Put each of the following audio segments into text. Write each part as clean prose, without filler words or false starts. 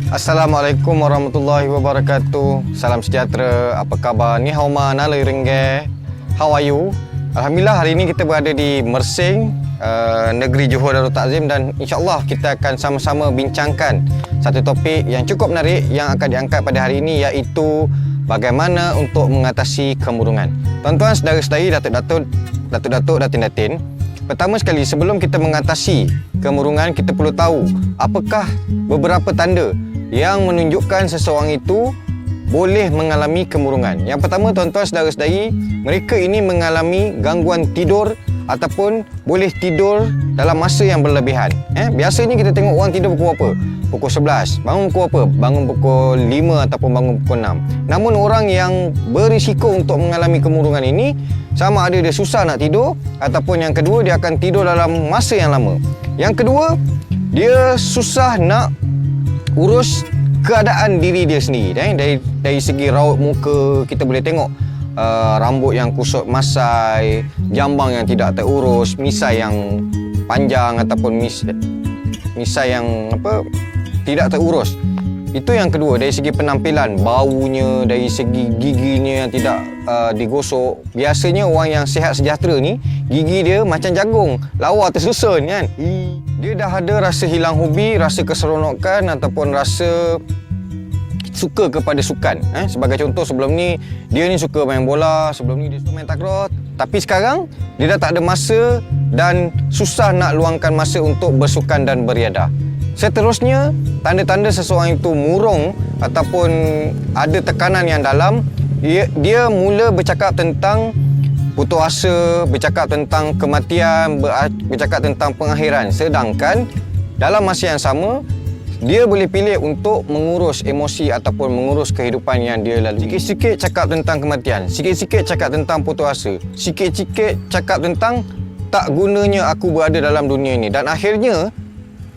Assalamualaikum warahmatullahi wabarakatuh. Salam sejahtera. Apa khabar? Ni hao ma na le ringge. How are you? Alhamdulillah, hari ini kita berada di Mersing, negeri Johor Darul Takzim, dan insya-Allah kita akan sama-sama bincangkan satu topik yang cukup menarik yang akan diangkat pada hari ini, iaitu bagaimana untuk mengatasi kemurungan. Tuan-tuan, saudara-saudari, datuk-datuk, datin-datin, pertama sekali sebelum kita mengatasi kemurungan, kita perlu tahu apakah beberapa tanda yang menunjukkan seseorang itu boleh mengalami kemurungan. Yang pertama, tuan-tuan, saudara-saudari, mereka ini mengalami gangguan tidur ataupun boleh tidur dalam masa yang berlebihan. Biasanya kita tengok orang tidur pukul apa? Pukul 11. Bangun pukul apa? Bangun pukul 5 ataupun bangun pukul 6. Namun orang yang berisiko untuk mengalami kemurungan ini, sama ada dia susah nak tidur, ataupun yang kedua, dia akan tidur dalam masa yang lama. Yang kedua, dia susah nak urus keadaan diri dia sendiri. Dari segi raut muka, kita boleh tengok rambut yang kusut masai, jambang yang tidak terurus, misai yang panjang ataupun misai yang tidak terurus. Itu yang kedua. Dari segi penampilan, baunya, dari segi giginya yang tidak digosok. Biasanya orang yang sihat sejahtera ni, gigi dia macam jagung, lawa tersusun kan. Dia dah ada rasa hilang hobi, rasa keseronokan ataupun rasa suka kepada sukan. Sebagai contoh, sebelum ni dia ni suka main bola, sebelum ni dia suka main takraw, tapi sekarang dia dah tak ada masa dan susah nak luangkan masa untuk bersukan dan beriadah. Seterusnya, tanda-tanda seseorang itu murung ataupun ada tekanan yang dalam, dia mula bercakap tentang putus asa, bercakap tentang kematian, bercakap tentang pengakhiran. Sedangkan dalam masa yang sama, dia boleh pilih untuk mengurus emosi ataupun mengurus kehidupan yang dia lalui. Sikit-sikit cakap tentang kematian, sikit-sikit cakap tentang putus asa, sikit-sikit cakap tentang tak gunanya aku berada dalam dunia ini. Dan akhirnya,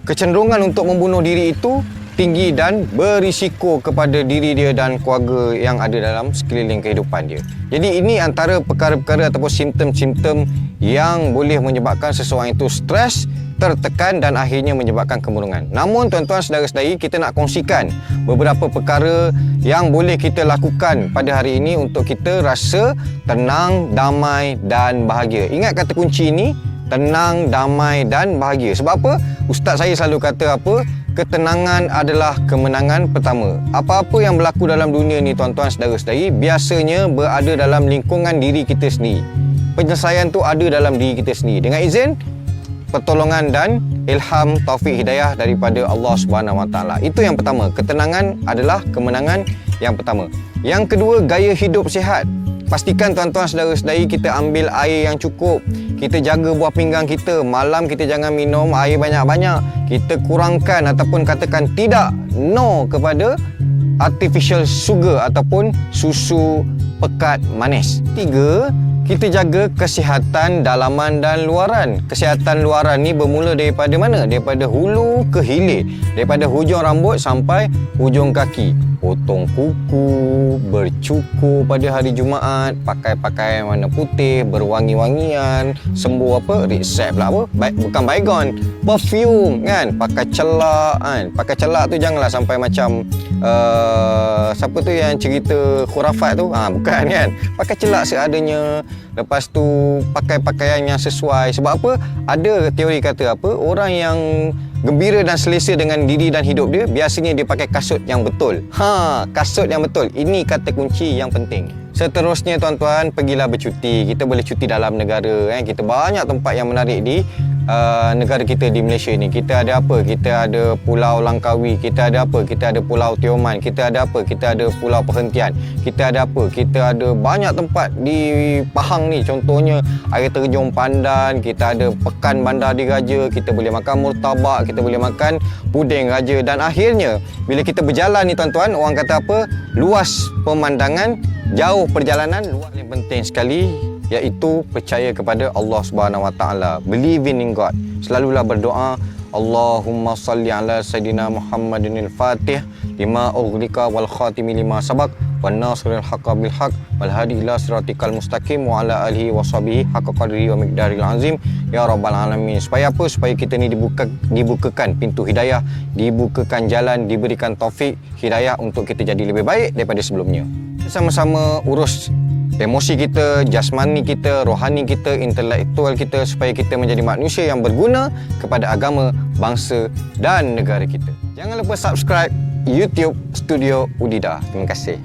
kecenderungan untuk membunuh diri itu tinggi dan berisiko kepada diri dia dan keluarga yang ada dalam sekeliling kehidupan dia. Jadi ini antara perkara-perkara ataupun simptom-simptom yang boleh menyebabkan seseorang itu stres, tertekan dan akhirnya menyebabkan kemurungan. Namun tuan-tuan, saudara-saudari, kita nak kongsikan beberapa perkara yang boleh kita lakukan pada hari ini untuk kita rasa tenang, damai dan bahagia. Ingat kata kunci ini, tenang, damai dan bahagia. Sebab apa? Ustaz saya selalu kata apa? Ketenangan adalah kemenangan pertama. Apa-apa yang berlaku dalam dunia ni, tuan-tuan, saudara-saudari, biasanya berada dalam lingkungan diri kita sendiri. Penyelesaian tu ada dalam diri kita sendiri. Dengan izin, pertolongan dan ilham, taufik, hidayah daripada Allah Subhanahu Wa Taala. Itu yang pertama. Ketenangan adalah kemenangan yang pertama. Yang kedua, gaya hidup sihat. Pastikan tuan-tuan, saudara-saudari, kita ambil air yang cukup. Kita jaga buah pinggang kita. Malam kita jangan minum air banyak-banyak. Kita kurangkan ataupun katakan tidak, no kepada artificial sugar ataupun susu pekat manis. Tiga, kita jaga kesihatan dalaman dan luaran. Kesihatan luaran ni bermula daripada mana? Daripada hulu ke hilir. Daripada hujung rambut sampai hujung kaki. Potong kuku, bercukur pada hari Jumaat, pakai pakaian warna putih, berwangi-wangian, sembuh resep pula bukan baygon, perfume kan, pakai celak kan. Pakai celak tu janganlah sampai macam siapa tu yang cerita khurafat tu, bukan kan. Pakai celak seadanya. Lepas tu pakai pakaian yang sesuai. Sebab apa? Ada teori kata apa? Orang yang gembira dan selesa dengan diri dan hidup dia, biasanya dia pakai kasut yang betul. Kasut yang betul. Ini kata kunci yang penting. Seterusnya, tuan-tuan, pergilah bercuti. Kita boleh cuti dalam negara. Kita banyak tempat yang menarik di negara kita di Malaysia ni. Kita ada apa? Kita ada Pulau Langkawi. Kita ada apa? Kita ada Pulau Tioman. Kita ada apa? Kita ada Pulau Perhentian. Kita ada apa? Kita ada banyak tempat di Pahang ni. Contohnya air terjun Pandan. Kita ada Pekan Bandar Diraja. Kita boleh makan murtabak. Kita boleh makan puding raja. Dan akhirnya, bila kita berjalan ni, tuan-tuan, orang kata apa? Luas pemandangan, jauh perjalanan. Luas yang penting sekali, iaitu percaya kepada Allah Subhanahu Wa Taala. Believing in God. Selalulah berdoa, Allahumma salli ala Sayyidina Muhammadin al-Fatih lima ughliqa wal khatimi lima sabaq wan nasiril haqqo bil haqq wal hadi ila siratikal mustaqim wa ala alihi washabihi haqqa qadrihi wa miqdaril azim ya rabbal alamin. Supaya apa? Supaya kita ni dibukakan pintu hidayah, dibukakan jalan, diberikan taufik hidayah untuk kita jadi lebih baik daripada sebelumnya. Sama-sama urus emosi kita, jasmani kita, rohani kita, intelektual kita supaya kita menjadi manusia yang berguna kepada agama, bangsa dan negara kita. Jangan lupa subscribe YouTube Studio Udida. Terima kasih.